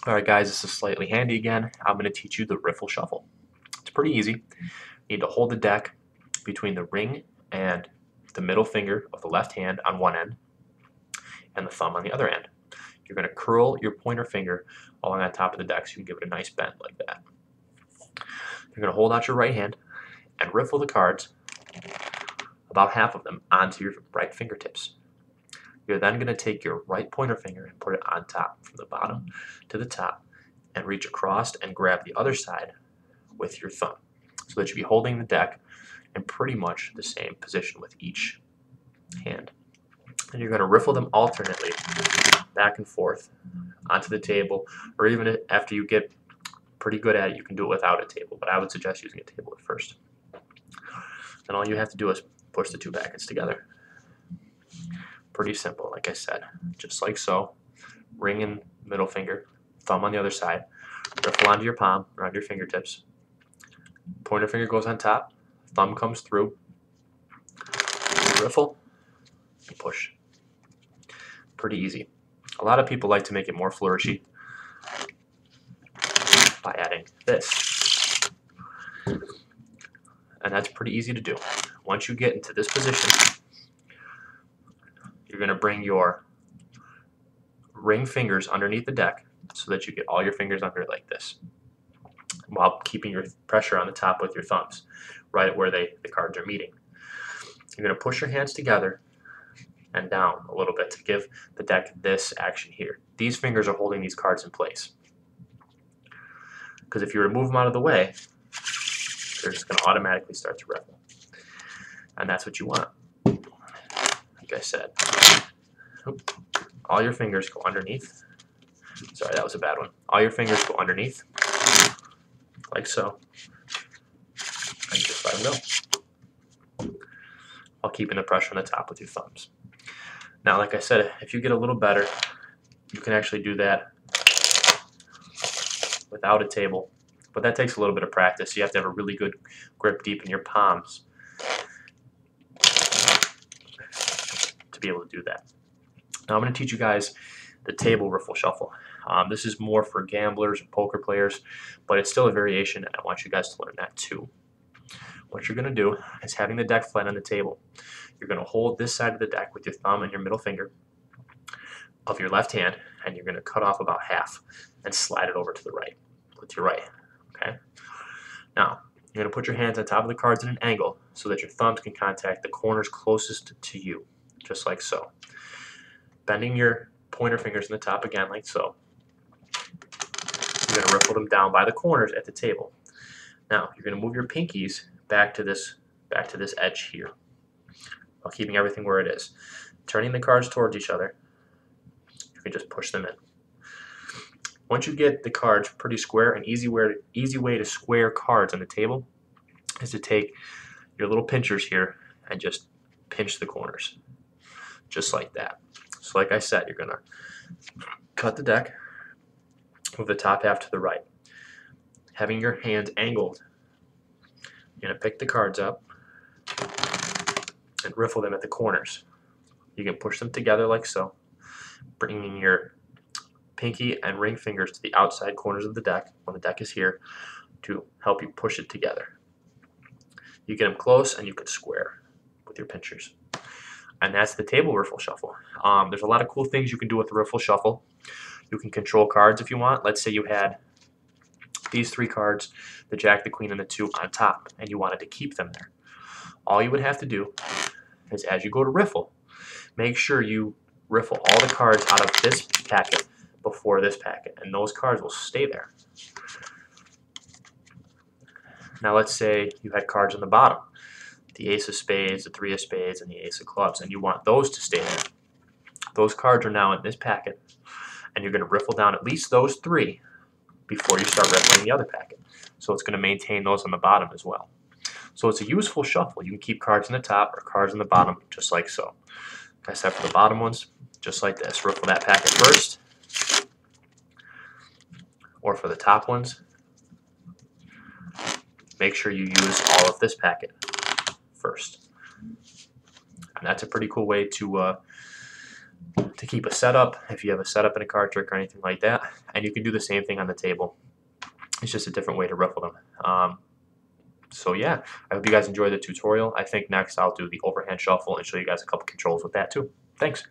Alright guys, this is Slightly Handy again. I'm going to teach you the Riffle Shuffle. It's pretty easy. You need to hold the deck between the ring and the middle finger of the left hand on one end and the thumb on the other end. You're going to curl your pointer finger along the top of the deck so you can give it a nice bend like that. You're going to hold out your right hand and riffle the cards, about half of them, onto your right fingertips. You're then going to take your right pointer finger and put it on top from the bottom to the top and reach across and grab the other side with your thumb so that you'll be holding the deck in pretty much the same position with each hand. And you're going to riffle them alternately back and forth onto the table, or even after you get pretty good at it, you can do it without a table, but I would suggest using a table at first. And all you have to do is push the two packets together. Pretty simple, like I said, just like so. Ring and middle finger, thumb on the other side, riffle onto your palm, around your fingertips. Pointer finger goes on top, thumb comes through, riffle, and push. Pretty easy. A lot of people like to make it more flourishy by adding this. And that's pretty easy to do. Once you get into this position, you're going to bring your ring fingers underneath the deck so that you get all your fingers under like this, while keeping your pressure on the top with your thumbs, right at where the cards are meeting. You're going to push your hands together and down a little bit to give the deck this action here. These fingers are holding these cards in place. Because if you were to move them out of the way, they're just going to automatically start to riffle. And that's what you want. Like I said, all your fingers go underneath. Sorry, that was a bad one. All your fingers go underneath, like so, and just let them go, while keeping the pressure on the top with your thumbs. Now, like I said, if you get a little better, you can actually do that without a table, but that takes a little bit of practice. You have to have a really good grip deep in your palms to be able to do that. Now I'm going to teach you guys the table riffle shuffle. This is more for gamblers and poker players, but it's still a variation, and I want you guys to learn that too. What you're going to do is, having the deck flat on the table, you're going to hold this side of the deck with your thumb and your middle finger of your left hand, and you're going to cut off about half and slide it over to the right with your right. Okay. Now you're going to put your hands on top of the cards in an angle so that your thumbs can contact the corners closest to you, just like so. Bending your pointer fingers in the top again, like so. You're going to riffle them down by the corners at the table. Now you're going to move your pinkies back to this edge here, while keeping everything where it is. Turning the cards towards each other, you can just push them in. Once you get the cards pretty square, an easy way to square cards on the table is to take your little pinchers here and just pinch the corners, just like that. So like I said, you're going to cut the deck, move the top half to the right. Having your hands angled, you're going to pick the cards up and riffle them at the corners. You can push them together like so, bringing your pinky and ring fingers to the outside corners of the deck when the deck is here to help you push it together. You get them close and you can square with your pinchers. And that's the table riffle shuffle. There's a lot of cool things you can do with the riffle shuffle. You can control cards if you want. Let's say you had these three cards, the jack, the queen, and the two, on top, and you wanted to keep them there. All you would have to do is, as you go to riffle, make sure you riffle all the cards out of this packet before this packet, and those cards will stay there. Now let's say you had cards on the bottom, the ace of spades, the three of spades, and the ace of clubs, and you want those to stay there. Those cards are now in this packet, and you're going to riffle down at least those three before you start riffling the other packet. So it's going to maintain those on the bottom as well. So it's a useful shuffle. You can keep cards on the top or cards on the bottom, just like so. Like I said, for the bottom ones, just like this. Riffle that packet first. Or for the top ones, make sure you use all of this packet first. And that's a pretty cool way to to keep a setup if you have a setup in a card trick or anything like that. And you can do the same thing on the table. It's just a different way to riffle them. So yeah, I hope you guys enjoyed the tutorial. I think next I'll do the overhand shuffle and show you guys a couple controls with that too. Thanks.